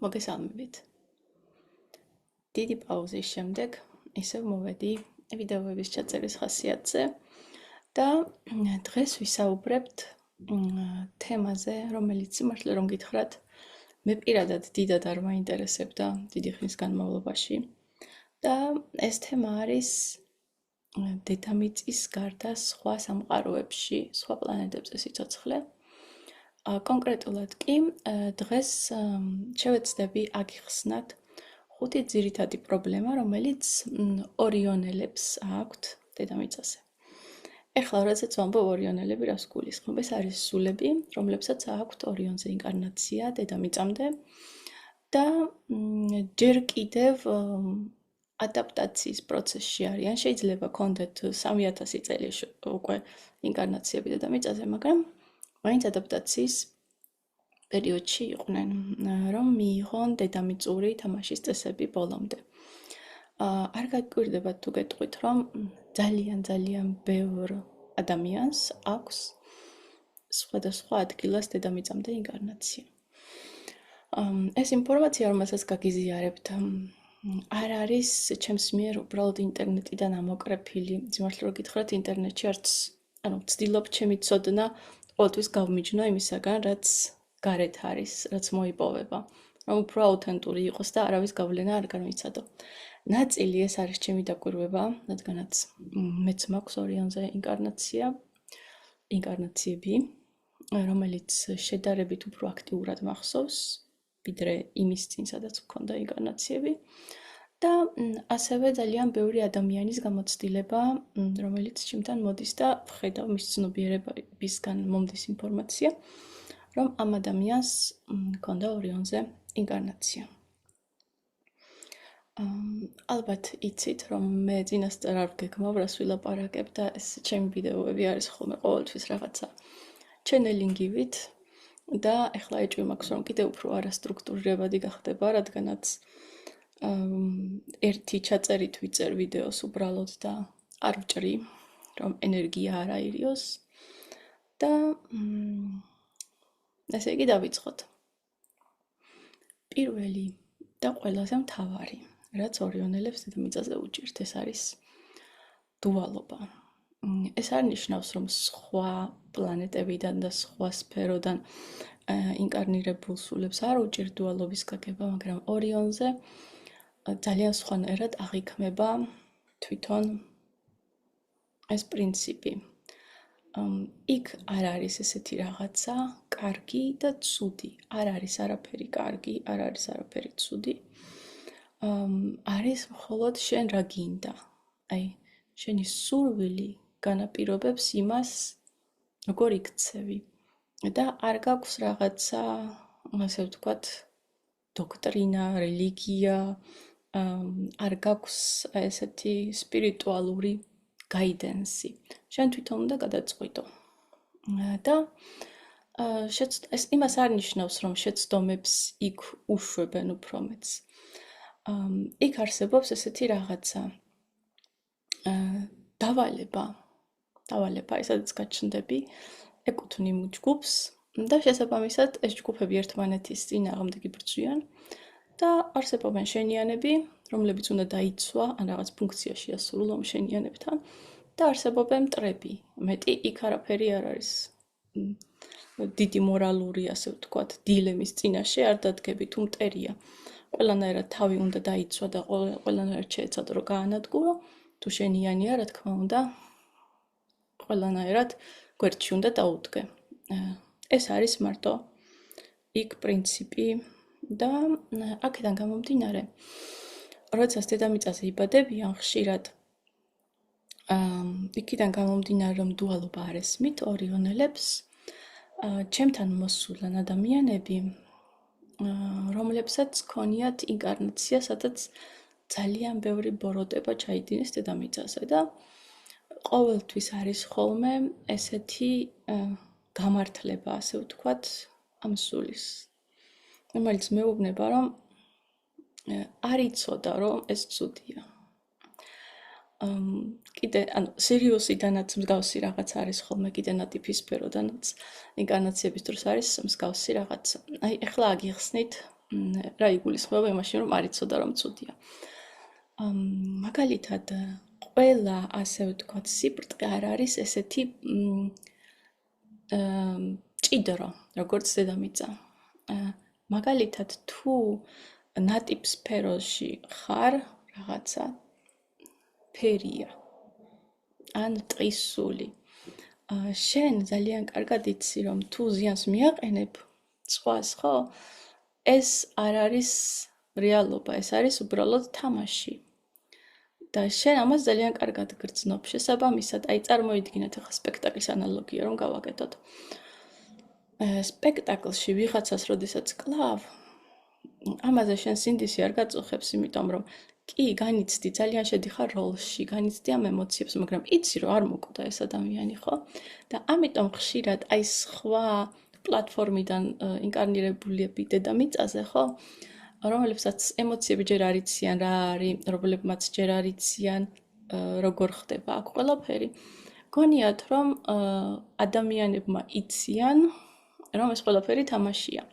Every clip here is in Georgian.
მოგესალმებით. დიდი პაუზის შემდეგ ისევ მოვედი ვიდეოების ჩაწერის ხასიათზე და დღეს ვისაუბრებთ თემაზე, რომელიც სიმართლე რომ გითხრათ, მე პირადად დიდად არ მაინტერესებდა დიდი ხნის განმავლობაში და ეს თემა არის დედამიწის გარდა სხვა სამყაროებში, სხვა პლანეტებზე სიცოცხლე. კონკრეტულად კი დღეს შევეცდები აგიხსნათ 5 ძირითადი პრობლემა, რომელიც ორიონელებს აქვთ დედამიწაზე. ეხლა როდესაც ვამბობ ორიონელები, რას გულისხმობ? ეს არის სულები, რომლებსაც აქვთ ორიონზე ინკარნაცია დედამიწამდე და ჯერ კიდევ ადაპტაციის პროცესში არიან. შეიძლება კონდეთ 3000 წელი უკვე ინკარნაციები დედამიწაზე, მაგრამ მაინც ადაპტაციის პერიოდში იყვნენ, რომ მიიღონ დედამიწური თამაშის წესები ბოლომდე. არ გაგვირდებათ თუ გეტყვით, რომ ძალიან ბევრ ადამიანს აქვს სხვადასხვა ადგილას დედამიწამდე ინკარნაცია. ეს ინფორმაცია, რომელსაც გაგიზიარებთ, არ არის ჩემს მიერ უბრალოდ ინტერნეტიდან ამოკრეფილი. სიმართლე რომ გითხრათ, ინტერნეტში არც, ვცდილობ ჩემი ცოდნა ყოველთვის გავმიჯნო იმისაგან, რაც გარეთ არის, რაც მოიპოვება, რომ უფრო აუთენტური იყოს და არავის გავლენა არ გამიცადო. ნაწილი ეს არის ჩემი დაკვირვება, რადგანაც მეც მაქვს ორიონზე ინკარნაციები, რომელიც შედარებით უფრო აქტიურად მახსოვს, ვიდრე იმის წინ, სადაც მქონდა ინკარნაციები. და ასევე ძალიან ბევრი ადამიანის გამოცდილება, რომელიც ჩემთან მოდის და ვხედავ მის ცნობიერებისგან მომდის ინფორმაცია, რომ ამ ადამიანს მქონდა ორიონზე ინკარნაცია. ალბათ იცით, რომ მე წინასწარ არ ვგეგმავ, რას ვილაპარაკებ და ეს ჩემი ვიდეოები არის ხოლმე ყოველთვის რაღაცა ჩენელინგივით და ეხლა ეჭვი მაქვს, რომ კიდევ უფრო არასტრუქტურირებადი გახდება, რადგანაც ერთი ჩაწერით ვიწერ ვიდეოს უბრალოდ და არ ვჭრი, რომ ენერგია არ აირიოს და ესე იგი დავიწყოთ. პირველი და ყველაზე მთავარი, რაც ორიონელებს დედამიწაზე უჭირთ, ეს არის დუალობა. ეს არ ნიშნავს, რომ სხვა პლანეტებიდან და სხვა სფეროდან ინკარნირებულ სულებს არ უჭირთ დუალობის გაგება, მაგრამ ორიონზე ძალიან სხვანაირად აღიქმება თვითონ ეს პრინციპი. იქ არ არის ესეთი რაღაცა კარგი და ცუდი. არ არის არაფერი კარგი, არ არის არაფერი ცუდი. არის მხოლოდ შენ რა გინდა. აი, შენი სურვილი განაპირობებს იმას, როგორ იქცევი. და არ გაქვს რაღაცა, ასე ვთქვათ, დოქტრინა, რელიგია, არ გაქვს ესეთი სპირიტუალური გაიდენსი. შენ თვითონ უნდა გადაწყვიტო. და ეს იმას არ ნიშნავს, რომ შეცდომებს იქ უშვებენ უფრო მეც. იქ არსებობს ესეთი რაღაცა დავალება, სადაც გაჩნდები, ეკუთვნი ჯგუფს და შესაბამისად ეს ჯგუფები ერთმანეთის წინააღმდეგ იბრძვიან და არსებობენ შენიანები, რომლებიც უნდა დაიცვა, ან რაღაც ფუნქციაში ასრულონ შენიანებთან და არსებობენ მტრები. მეტი იქ არაფერი არ არის. დიდი მორალური, ასე ვთქვათ, დილემის წინაშე არ დადგები, თუ მტერია. ყველანაირად თავი უნდა დაიცვა და ყველანაირად შეეცადო, რომ გაანადგურო, თუ შენიანია, რა თქმა უნდა, ყველანაირად გვერდში უნდა დაუდგე. ეს არის მარტო იქ პრინციპი და აქედან გამომდინარე, როდესაც დედამიწაზე იბადებიან ხშირად, იქიდან გამომდინარე, რომ დუალობა არ ესმით ორიონელებს, ჩემთან მოსულან ადამიანები, რომლებსაც ქონიათ ინკარნაცია, სადაც ძალიან ბევრი ბოროტება ჩაიდინეს დედამიწაზე და ყოველთვის არის ხოლმე ესეთი გამართლება, ასე ვთქვათ, ამ სულის. რომელიც მეუბნება, რომ არ იცოდა, რომ ეს ცუდია. კიდე, სირიუსიდანაც მსგავსი რაღაც არის ხოლმე, კიდე ნატიფის სფეროდანაც ინკარნაციების დროს არის მსგავსი რაღაც. აი, ეხლა აგიხსნით რა იგულისხმება იმაში, რომ არ იცოდა, რომ ცუდია. მაგალითად, ყველა, ასე ვთქვათ, სიბრტყე არ არის ესეთი ჭიდრო, როგორც დედამიწა. მაგალითად, თუ ნატიფ სფეროში ხარ, რაღაცა ფერია ან ტყისული. შენ ძალიან კარგად იცი, რომ თუ ზიანს მიაყენებ სხვას, ხო? ეს არ არის რეალობა, ეს არის უბრალოდ თამაში. და შენ ამას ძალიან კარგად გრძნობ. შესაბამისად, აი წარმოიდგინეთ ახლა სპექტაკლის ანალოგია რომ გავაკეთოთ. სპექტაკლში ვიღაცას როდესაც კლავ, ამაზე შენ სინდისი არ გაწუხებს, იმიტომ რომ კი, განიცდი, ძალიან შედიხარ როლში, განიცდი ამ ემოციებს, მაგრამ იცი, რომ არ მოკვდა ეს ადამიანი, ხო? და ამიტომ ხშირად აი სხვა პლატფორმიდან ინკარნირებულები დედამიწაზე, ხო? რომლებსაც ემოციები ჯერ არ იციან რა არის, რომლებმაც ჯერ არ იციან როგორ ხდება აქ ყველაფერი. გონიათ, რომ ადამიანებმა იციან, რომ ეს ყველაფერი თამაშია.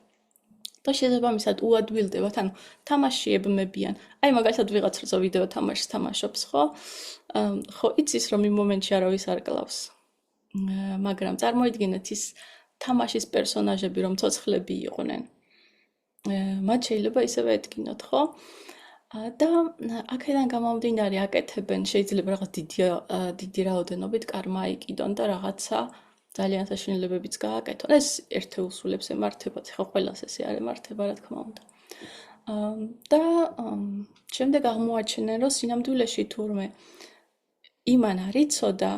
და შესაბამისად უადვილდებათ, ანუ თამაშიებმებიან. აი მაგალითად ვიღაც როცა ვიდეო თამაშს თამაშობს, ხო? ხო იცის, რომ იმ მომენტში არავის არ კლავს. მაგრამ წარმოიდგინეთ ის თამაშის პერსონაჟები, რომ ცოცხლები იყვნენ. მათ შეიძლება ისევე ეთქინოთ, ხო? და აქედან გამომდინარე აკეთებენ, შეიძლება რაღაც დიდი რაოდენობით კარმა აიკიდონ და რაღაცა ძალიან საშინელებებიც გააკეთონ. ეს ერთეულსულებს ემართებათ, ხო ყველას ესე არ ემართება, რა თქმა უნდა. და შემდეგ აღმოაჩენენ, რომ სინამდვილეში თურმე იმან არ იცოდა,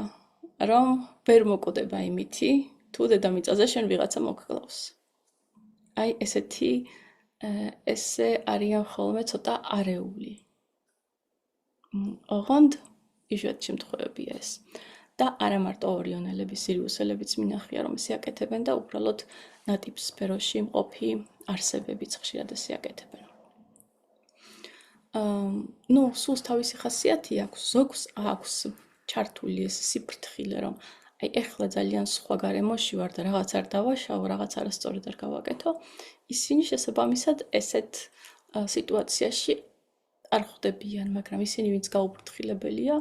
რომ ვერ მოკვდება იმითი, თუ დედამიწაზე შენ ვიღაცა მოგკლავს. აი ესე არიან ხოლმე ცოტა არეული. ოღონდ იშვიათ შემთხვევებია ეს. და არა მარტო ორიონელები, სირიუსელებიც მინახია, რომ ესე აკეთებენ და უბრალოდ ნატიფ სფეროში მყოფი არსებებიც ხშირად ესე აკეთებენ. ნუ, სულს თავისი ხასიათი აქვს, ზოგს აქვს ჩართული ეს სიფრთხილე, რომ აი ეხლა ძალიან სხვა გარემოში ვარ და რაღაც არ დავაშავო, რაღაც არასწორად არ გავაკეთო, ისინი შესაბამისად ესეთ სიტუაციაში არ ხვდებიან, მაგრამ ისინი ვინც გაუფრთხილებელია,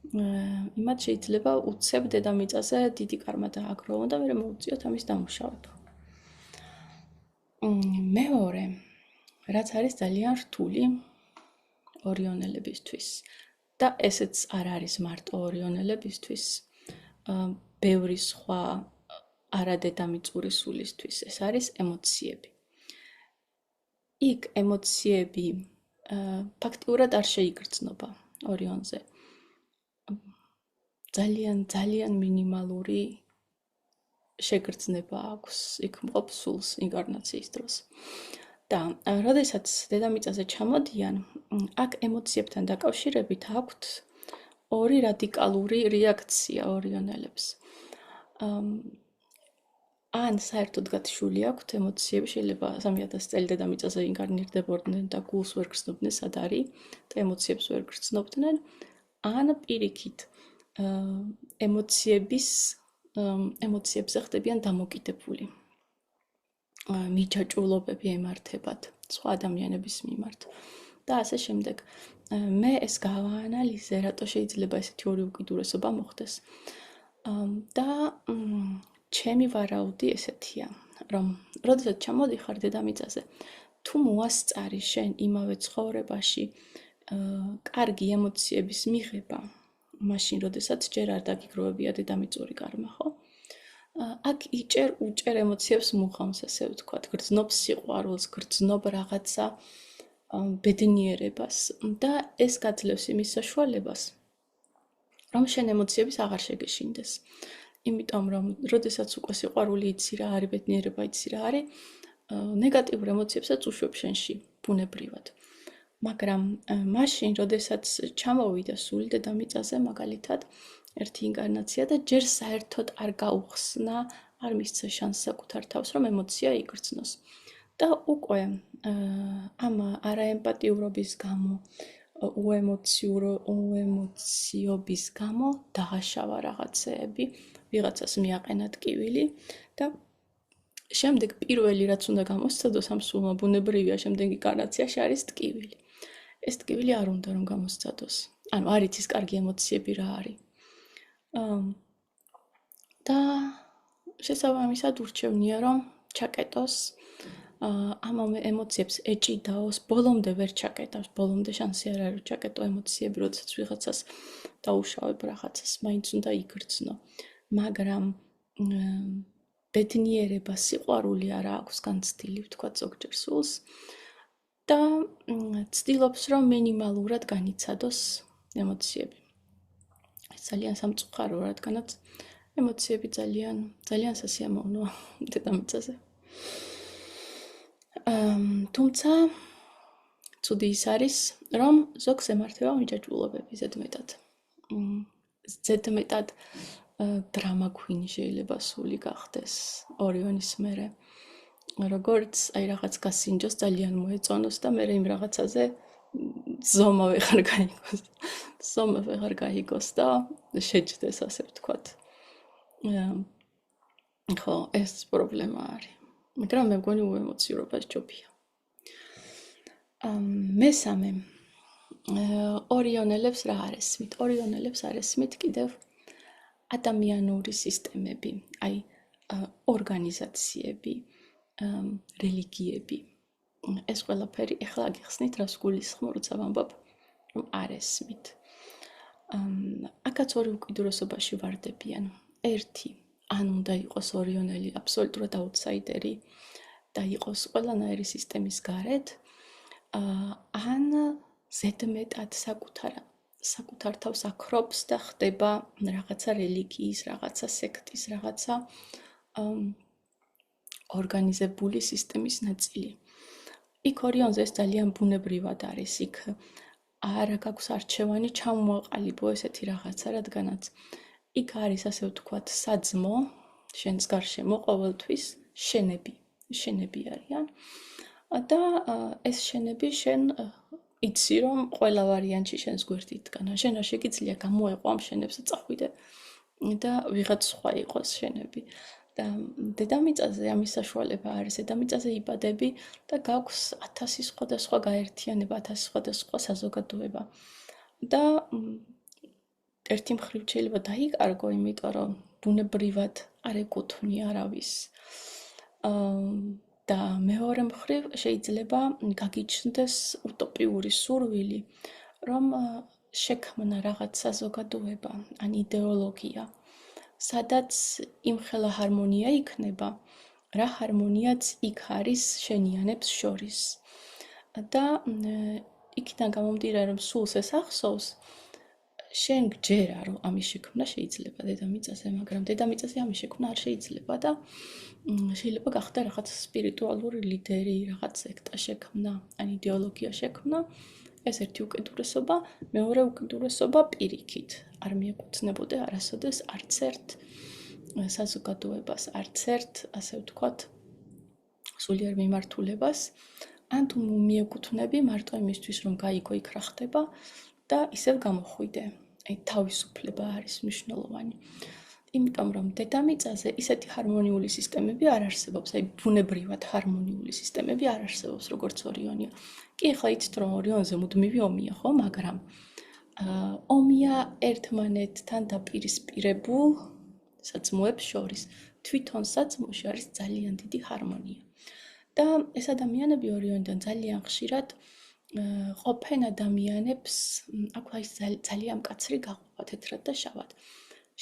იმათ შეიძლება უცებ დედამიწაზე დიდი კარმა დააგროვონ და მერე მოუწიოთ ამის დამუშავება. მეორე, რაც არის ძალიან რთული ორიონელებისთვის და ესეც არ არის მარტო ორიონელებისთვის, ბევრი სხვა არადედამიწური სულისთვის, ეს არის ემოციები. იქ ემოციები ფაქტიურად არ შეიგრძნობა ორიონზე. ძალიან მინიმალური შეგრძნება აქვს იქ მყოფ სულს ინკარნაციის დროს. და როდესაც დედამიწაზე ჩამოდიან, აქ ემოციებთან დაკავშირებით აქვთ ორი რადიკალური რეაქცია ორიონელებს. ან საერთოდ გათიშული აქვთ ემოციები, შეიძლება 3000 წელი დედამიწაზე ინკარნირდებოდნენ და გულს ვერ გრძნობდნენ სად არის და ემოციებს ვერ გრძნობდნენ, ან პირიქით ემოციებზე ხდებიან დამოკიდებული. მიჯაჭვულობები ემართებათ სხვა ადამიანების მიმართ და ასე შემდეგ. მე ეს გავაანალიზე, რატო შეიძლება ესეთი ორი უკიდურესობა მოხდეს. და ჩემი ვარაუდი ესეთია, რომ როდესაც ჩამოდიხარ დედამიწაზე, თუ მოასწარი შენ იმავე ცხოვრებაში კარგი ემოციების მიღება, მაშინ როდესაც ჯერ არ დაგიგროვებია დედამიწური კარმა, ხო? აქ უჭერ ემოციებს მუხამს, ასე ვთქვათ, გრძნობს სიყვარულს, გრძნობ რაღაცა ბედნიერებას და ეს გაძლევს იმის საშუალებას, რომ შენ ემოციების აღარ შეგეშინდეს. იმიტომ რომ როდესაც უკვე სიყვარული იცი რა არის, ბედნიერება იცი რა არის, ნეგატიურ ემოციებსაც უშვებ შენში ბუნებრივად. მაგრამ მაშინ, როდესაც ჩამოვიდა სული დედამიწაზე, მაგალითად, ერთი ინკარნაცია და ჯერ საერთოდ არ გაუხსნა, არ მისცა შანსს საკუთარ თავს, რომ ემოცია იგრძნოს. და უკვე ამ არაემპათიურობის გამო, უემოციობის გამო დააშავა რაღაცეები, ვიღაცას მიაყენა ტკივილი და შემდეგ პირველი რაც უნდა გამოსცადოს ამ სულმა ბუნებრივია, შემდეგი კარნაციაში არის ტკივილი. ეს ტკივილი არ უნდა რომ გამოსცადოს. ანუ არ იცის კარგი ემოციები რა არის. და შესაბამისად ურჩევნია რომ ჩაკეტოს ამ ემოციებს ეჭიდაოს, ბოლომდე ვერ ჩაკეტავს, ბოლომდე შანსი არ არის ჩაკეტო ემოციები, როდესაც ვიღაცას დაუშავებ რაღაცას, მაინც უნდა იგრძნო. მაგრამ ბედნიერება, სიყვარული არა აქვს განცდილი, ვთქვათ ზოგჯერ სულს და ცდილობს რომ მინიმალურად განიცადოს ემოციები. ეს ძალიან სამწუხაროა, რადგანაც ემოციები ძალიან სასიამოვნოა დედამიწაზე. თუმცა ცუდი ის არის, რომ ზოგს ემართება მიჯაჭვულობები ზედმეტად დრამა κουინი შეიძლება სული გახდეს ორიონის მერე. როგორც აი რაღაც გასინჯოს ძალიან მოეწონოს და მე იმ რაღაცაზე ზომა ვეღარ გაიგოს და შეჯდეს ასე ვთქვათ. ხო, ეს პრობლემა არის. მაგრამ მე მგონი უემოციურობა ჯობია. მესამე ორიონელებს რა არ ესმით? ორიონელებს არ ესმით კიდევ ადამიანური სისტემები, აი ორგანიზაციები, რელიგიები. ეს ყველაფერი ეხლა გიხსნით, რას გულისხმობ, როცა ვამბობ, რომ არ ესმით. აქაც ორი უკიდურესობაში ვარდებიან. ერთი, ან უნდა იყოს ორიონელი აბსოლუტურად აუტსაიდერი და იყოს ყველანაირი სისტემის გარეთ, ან ზედმეტად საკუთარ თავს აქრობს და ხდება რაღაცა რელიგიის, რაღაცა სექტის, რაღაცა ორგანიზებული სისტემის ნაწილი. იქ ორიონზე ეს ძალიან ბუნებრივად არის, იქ არ გაქვს არჩევანი ჩამოაყალიბო ესეთი რაღაცა, რადგანაც იქ არის ასე ვთქვათ საძმო, შენს გარშემო ყოველთვის შენები არიან და ეს შენები შენ იცი რომ ყველა ვარიანტში შენს გვერდით დგან. შენ არ შეგიძლია გამოეყო ამ შენებს და წახვიდე და ვიღაც სხვა იყოს შენები. და დედამიწაზე ამის საშუალება არის, დედამიწაზე იბადები და გაქვს 1000 სხვადასხვა გაერთიანება, 1000 სხვადასხვა საზოგადოება. და ერთი მხრივ შეიძლება დაიკარგო, იმიტომ რომ ბუნებრივად არ ეკუთვნი არავის. და მეორე მხრივ შეიძლება გაგიჩნდეს უტოპიური სურვილი, რომ შექმნა რაღაც საზოგადოება, ან იდეოლოგია, სადაც იმხელა ჰარმონია იქნება, რა ჰარმონიაც იქ არის შენიანებს შორის. და იქიდან გამომდინარე, რომ სულს ეს ახსოვს, შენ გჯერა, რომ ამის შექმნა შეიძლება დედამიწაზე, მაგრამ დედამიწაზე ამის შექმნა არ შეიძლება და შეიძლება გახდა რაღაც სპირიტუალური ლიდერი, რაღაც სექტა შექმნა, ან იდეოლოგია შექმნა. ეს ერთი უკიდურესობა, მეორე უკიდურესობა პირიქით. არ მიეკუთვნებოდა არასოდეს არც ერთ საზოგადოებას, არც ერთ, ასე ვთქვათ, სულიერ მიმართულებას, ან თუ მიეკუთვნები მარტო იმისთვის, რომ გაიგო იქ რა ხდება და ისევ გამოხვიდე. აი თავისუფლება არის მნიშვნელოვანი. იმიტომ რომ დედამიწაზე ისეთი ჰარმონიული სისტემები არ არსებობს, აი ბუნებრივად ჰარმონიული სისტემები არ არსებობს, როგორც ორიონია. კი, ახლა იცით რომ ორიონზე მუდმივი ომია, ხო, მაგრამ ომია ერთმანეთთან დაპირისპირებულ საძმოებს შორის. თვითონ საძმოში არის ძალიან დიდი ჰარმონია. და ეს ადამიანები ორიონიდან ძალიან ხშირად ყოფენ ადამიანებს, აქვს ძალიან მკაცრი გაყოფა თეთრად და შავად.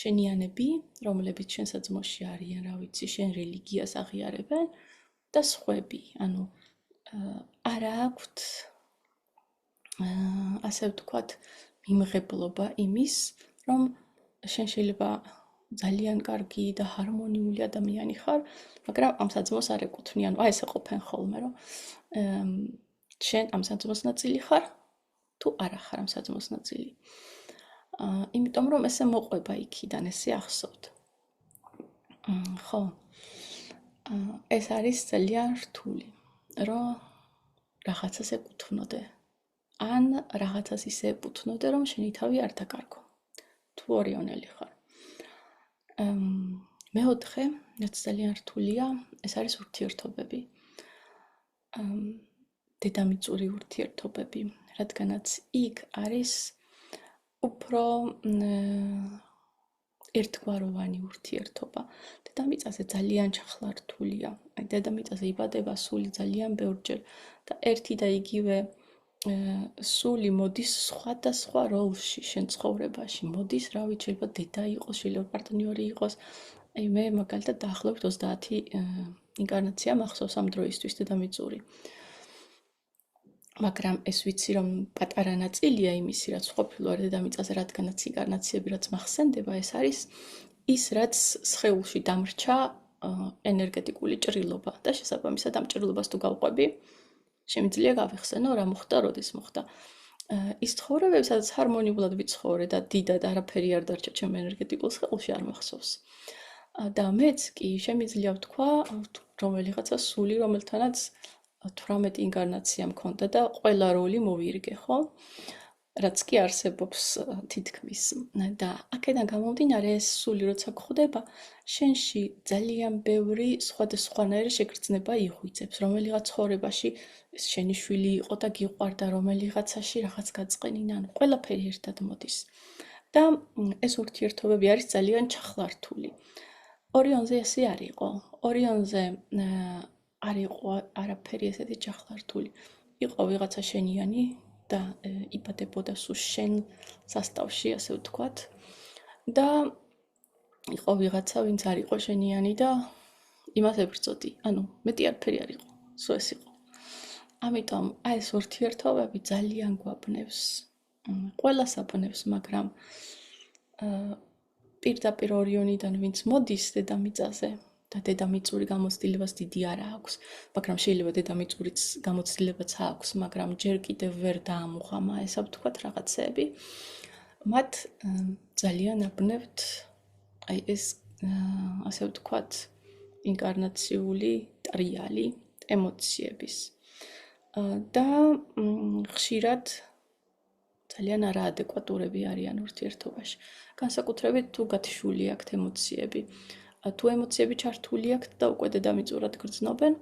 შენიანები, რომლებიც შენ საძმოში არიან, რა ვიცი, შენ რელიგიას აღიარებენ და სხვები, ანუ არ აქვთ ასე ვთქვათ, მიმღებლობა იმის, რომ შენ შეიძლება ძალიან კარგი და ჰარმონიული ადამიანი ხარ, მაგრამ ამ საძმოს არ ეკუთვნი, ანუ აი ესე ყოფენ ხოლმე, რომ შენ ამ საძმოს ნაწილი ხარ, თუ არა ხარ ამ საძმოს ნაწილი. იმიტომ რომ ესე მოყვება იქიდან, ესე ახსოვთ. ხო. ეს არის ძალიან რთული, რომ რაღაცას ეკუთვნოდე. ან რაღაცას ისე ეკუთვნოდე, რომ შენი თავი არ დაკარგო. თუ ორიონელი ხარ. მეოთხე, რაც ძალიან რთულია, ეს არის ურთიერთობები. დედამიწური ურთიერთობები, რადგანაც იქ არის უფრო ერთგვაროვანი ურთიერთობა. დედამიწაზე ძალიან ჩახლართულია. აი დედამიწაზე იბადება სული ძალიან ბევრჯერ და ერთი და იგივე სული მოდის სხვადასხვა როლში შენ ცხოვრებაში. მოდის, რა ვიცი, შეიძლება დედა იყოს, შეიძლება პარტნიორი იყოს. აი მე მაგალითად დაახლოებით 30 ინკარნაცია მახსოვს ამ დროისთვის დედამიწური. მაგრამ ეს ვიცი, რომ პატარა ნაწილია იმისი, რაც ყოფილი ვარ დედამიწაზე, რადგანაც ინკარნაციები რაც მახსენდება, ეს არის ის, რაც სხეულში დამრჩა ენერგეტიკული ჭრილობა და შესაბამისად ამ ჭრილობას თუ გავყვები, შემიძლია გავიხსენო რა მოხდა, როდის მოხდა. ის ცხოვრებები, სადაც ჰარმონიულად ვიცხოვრე და დიდად არაფერი არ დარჩა ჩემ ენერგეტიკულ სხეულში არ მახსოვს. და მეც კი შემიძლია ვთქვა, რომელიღაცა სული, რომელთანაც 18 ინკარნაცია მქონდა და ყველა როლი მოვირგე, ხო? რაც კი არსებობს თითქმის. და აქედან გამომდინარე, ეს სული როცა გვხვდება, შენში ძალიან ბევრი სხვადასხვანაირი შეგრძნება იღვიძებს, რომელიღაც ცხოვრებაში შენი შვილი იყო და გიყვარდა, რომელიღაცაში რაღაც გაწყენინა, ანუ ყველაფერი ერთად მოდის. და ეს ურთიერთობები არის ძალიან ჩახლართული. ორიონზე ესე არ იყო. ორიონზე არ იყო არაფერი ესეთი ჩახლართული. იყო ვიღაცა შენიანი და იბადებოდა სულ შენ სასტავში, ასე ვთქვათ. და იყო ვიღაცა, ვინც არ იყო შენიანი და იმას ებრძოდი. ანუ მეტი არაფერი არ იყო, სულ ეს იყო. ამიტომ აი ეს ურთიერთობები ძალიან გვაბნევს. ყველას აბნევს, მაგრამ პირდაპირ ორიონიდან ვინც მოდის დედამიწაზე და დედამიწური გამოცდილებას დიდი არ აქვს, მაგრამ შეიძლება დედამიწურიც გამოცდილებაც აქვს, მაგრამ ჯერ კიდევ ვერ დაამუხამა ესა ვთქვათ რაღაცეები, მათ ძალიან აბნევთ აი ეს ასე ვთქვათ ინკარნაციული ტრიალი ემოციების და ხშირად ძალიან არაადეკვატურები არიან ურთიერთობაში. განსაკუთრებით თუ გათიშული აქვთ ემოციები. თუ ემოციები ჩართული აქვთ და უკვე დედამიწურად გრძნობენ,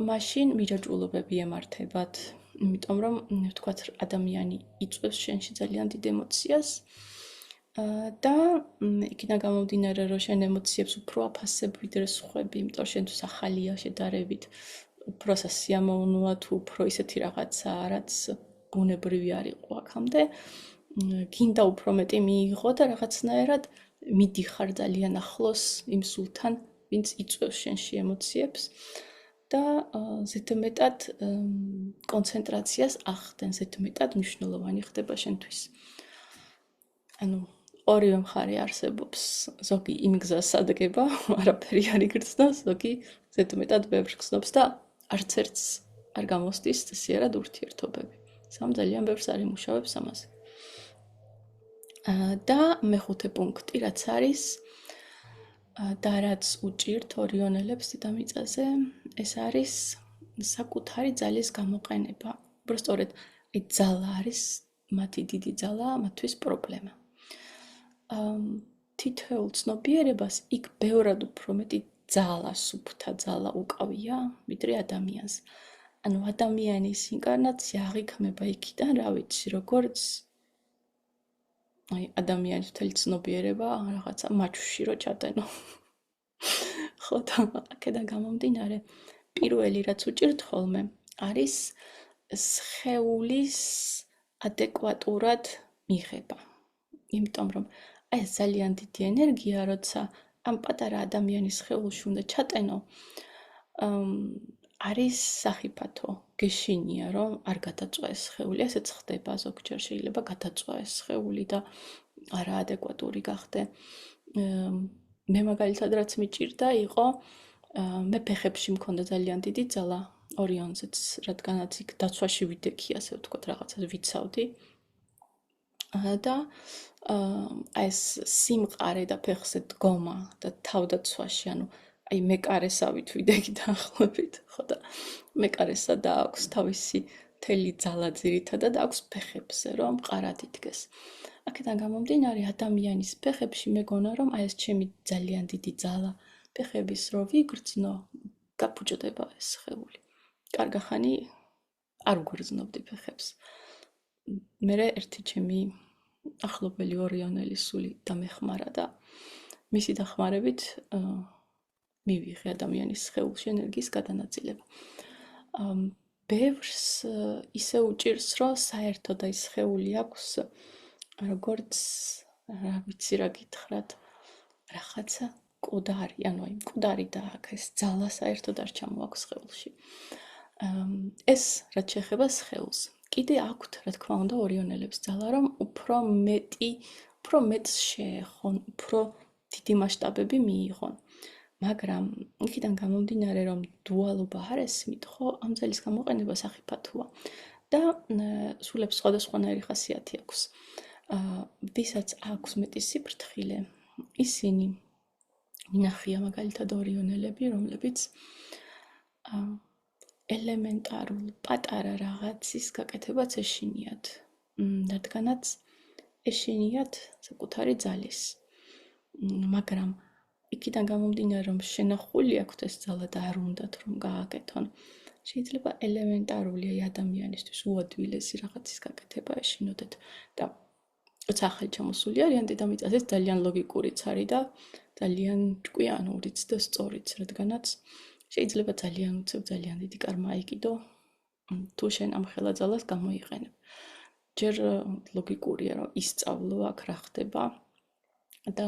მაშინ მიჯაჭვულობები ემართებათ. იმიტომ რომ ვთქვათ ადამიანი იწვევს შენში ძალიან დიდ ემოციას და იქიდან გამომდინარე, რომ შენ ემოციებს უფრო აფასებ ვიდრე სხვები, იმიტომ რომ შენთვის ახალია შედარებით, უფრო სასიამოვნოა თუ უფრო ისეთი რაღაცა, რაც ბუნებრივი არ იყო აქამდე, გინდა უფრო მეტი მიიღო და რაღაცნაირად მიდიხარ ძალიან ახლოს იმ სულთან, ვინც იწვევს შენში ემოციებს და ზედმეტად კონცენტრაციას ახდენ, ზედმეტად მნიშვნელოვანი ხდება შენთვის. ანუ ორივე მხარე არსებობს, ზოგი იმ გზას ადგება, არაფერი არ იგრძნობს, ზოგი ზედმეტად ბევრს გრძნობს და არც ერთს არ გამოსდის წესიერად ურთიერთობები. სამ ძალიან ბევრს არ იმუშავებს ამაზე. და მეხუთე პუნქტი, რაც არის და რაც უჭირთ ორიონელებს დედამიწაზე, ეს არის საკუთარი ძალის გამოყენება. უბრალოდ აი ძალა არის მათი დიდი ძალა, მათთვის პრობლემა. თითოეულ ცნობიერებას იქ ბევრად უფრო მეტი ძალა, სუფთა ძალა უკავია, ვიდრე ადამიანს. ანუ ადამიანის ინკარნაცია აღიქმება იქიდან, რა ვიცი, როგორც აი ადამიანის მთელი ცნობიერება რაღაცა მაჩვში რო ჩატენო. ხო და აქედან გამომდინარე, პირველი რაც უჭირთ ხოლმე არის სხეულის ადეკვატურად მიღება. იმიტომ რომ აი ეს ძალიან დიდი ენერგია, როცა ამ პატარა ადამიანის სხეულში უნდა ჩატენო, არის სახიფათო, გეშინია, რომ არ გადაწვა ეს სხეული, ესეც ხდება ზოგჯერ, შეიძლება გადაწვა ეს სხეული და არაადეკვატური გახდე. მე მაგალითად რაც მიჭირდა იყო, მე ფეხებში მქონდა ძალიან დიდი ძალა ორიონზეც, რადგანაც იქ დაცვაში ვიდექი, ასე ვთქვათ, რაღაცას ვიცავდი. და აი ეს სიმყარე და ფეხზე დგომა და თავდაცვაში, ანუ აი მეკარესავით ვიდექი დაახლოებით, ხო და მეკარესა და აქვს თავისი მთელი ძალა ძირითადად აქვს ფეხებზე, რომ მყარად იდგეს. აქედან გამომდინარე ადამიანის ფეხებში მეგონა, რომ აი ეს ჩემი ძალიან დიდი ძალა ფეხების რო ვიგრძნო, გაფუჭდება ეს სხეული. კარგახანი არ ვგრძნობდი ფეხებს. მერე ერთი ჩემი ახლობელი ორიონელი სული დამეხმარა და მისი დახმარებით მივიღე ადამიანის სხეულში ენერგიის გადანაწილება. ბევრს ისე უჭირს, რომ საერთოდ აი სხეული აქვს როგორც რა ვიცი რა გითხრათ, რაღაცა კუდარი, ანუ აი მკვდარი დააქვს, ეს ძალა საერთოდ არ ჩამოაქვს სხეულში. ეს რაც შეეხება სხეულს. კიდე აქვთ, რა თქმა უნდა, ორიონელებს ძალა, რომ უფრო მეტს შეეხონ, უფრო დიდი მასშტაბები მიიღონ. მაგრამ იქიდან გამომდინარე, რომ დუალობა არ ესმით, ხო, ამ ძალის გამოყენება სახიფათოა და სულებს სხვადასხვანაირი ხასიათი აქვს. ვისაც აქვს მეტი სიფრთხილე, ისინი მინახია მაგალითად ორიონელები, რომლებიც ელემენტარულ პატარა რაღაცის გაკეთებაც ეშინიათ, რადგანაც ეშინიათ საკუთარი ძალის. მაგრამ იქიდან გამომდინარე, რომ შენახული აქვთ ეს ძალა და არ უნდათ რომ გააკეთონ, შეიძლება ელემენტარული აი ადამიანისთვის უადვილესი რაღაცის გაკეთება ეშინოდეთ და როცა ახალი ჩამოსული არიან, დედამიწას ეს ძალიან ლოგიკურიც არის და ძალიან ჭკვიანურიც და სწორიც, რადგანაც შეიძლება ძალიან უცებ ძალიან დიდი კარმა აიკიდო, თუ შენ ამ ხელა ძალას გამოიყენებ. ჯერ ლოგიკურია, რომ ისწავლო აქ რა ხდება და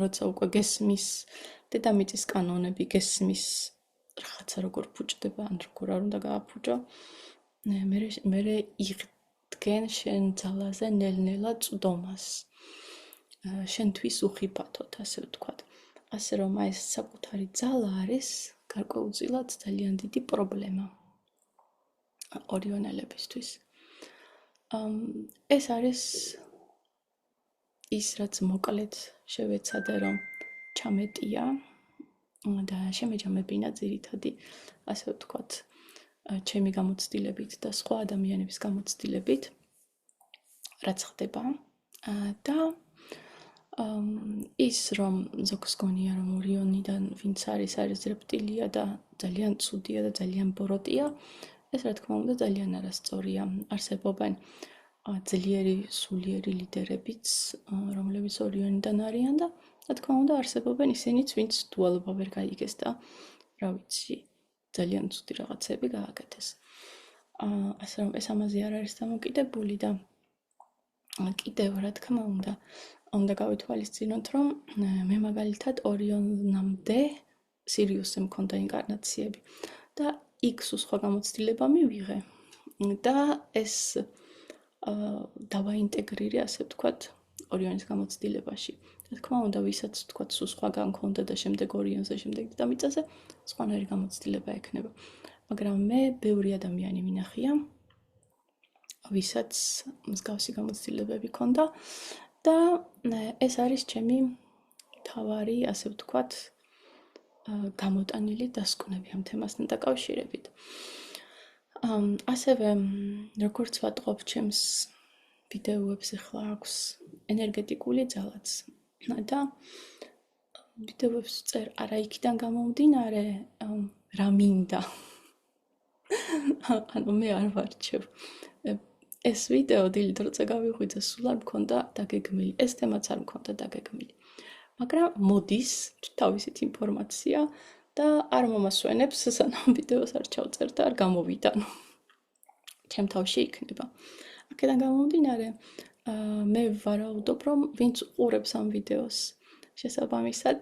როცა უკვე გესმის დედამიწის კანონები, გესმის რაღაცა როგორ ფუჭდება, ან როგორ არ უნდა გააფუჭო, მერე იღდგენ შენ ძალაზე ნელ-ნელა წვდომას. შენთვის უხიფათოდ, ასე ვთქვათ. ასე რომ ეს საკუთარი ძალა არის გარკვეულწილად ძალიან დიდი პრობლემა ორიონელებისთვის. ეს არის ის, რაც მოკლედ შევეცადე, რომ ჩამეტია და შემეჯამებინა ძირითადი, ასე ვთქვათ, ჩემი გამოცდილებით და სხვა ადამიანების გამოცდილებით, რაც ხდება და ის, რომ ზოგს გონია, რომ ორიონიდან ვინც არის რეპტილია და ძალიან ცუდია და ძალიან ბოროტია, ეს რა თქმა უნდა ძალიან არასწორია. არსებობენ ძლიერი სულიერი ლიდერებიც, რომლებიც ორიონიდან არიან და რა თქმა უნდა არსებობენ ისინიც, ვინც დუალობა ვერ გაიგეს და რა ვიცი, ძალიან ცუდი რაღაცები გააკეთეს. ასე რომ ეს ამაზე არ არის დამოკიდებული და კიდევ რა თქმა უნდა გავითვალისწინოთ, რომ მე მაგალითად ორიონამდე სირიუსზე მქონდა ინკარნაციები და იქ სხვა გამოცდილება მივიღე და ეს დავაინტეგრირე, ასე ვთქვათ, ორიონის გამოცდილებაში. რა თქმა უნდა, ვისაც ვთქვათ, სხვაგან მქონდა და შემდეგ ორიონზე, შემდეგ დედამიწაზე, სხვანაირი გამოცდილება ექნება. მაგრამ მე ბევრი ადამიანი მინახია, ვისაც მსგავსი გამოცდილებები ჰქონდა და ეს არის ჩემი მთავარი, ასე ვთქვათ, გამოტანილი დასკვნები ამ თემასთან დაკავშირებით. ასევე, როგორც ვატყობ ჩემს ვიდეოებს ახლა აქვს ენერგეტიკული ძალაც და ვიდეოებს წერ არა იქიდან გამომდინარე, რა მინდა. ანუ მე არ ვარჩევ. ეს ვიდეო დილით როცა გავიღვიძე, სულ არ მქონდა დაგეგმილი, ეს თემაც არ მქონდა დაგეგმილი. მაგრამ მოდის თავისით ინფორმაცია და არ მომასვენებს, სანამ ვიდეოს არ ჩავწერ და არ გამოვიდა. ჩემ თავში იქნება. აქედან გამომდინარე, მე ვარაუდობ, რომ ვინც უყურებს ამ ვიდეოს, შესაბამისად,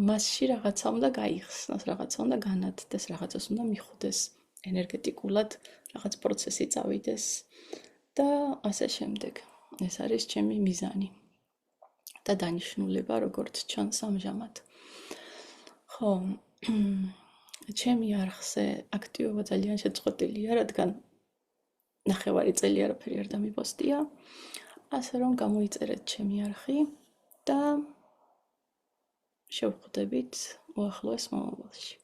მასში რაღაცა უნდა გაიხსნას, რაღაცა უნდა განათდეს, რაღაცას უნდა მიხვდეს ენერგეტიკულად, რაღაც პროცესი წავიდეს და ასე შემდეგ. ეს არის ჩემი მიზანი და დანიშნულება, როგორც ჩანს ამჟამად. ხო, ჩემი არხზე აქტივობა ძალიან შეწყვეტილია, რადგან ნახევარი წელი არაფერი არ დამიპოსტია, ასე რომ გამოიწერეთ ჩემი არხი და შევხვდებით უახლოეს მომავალში.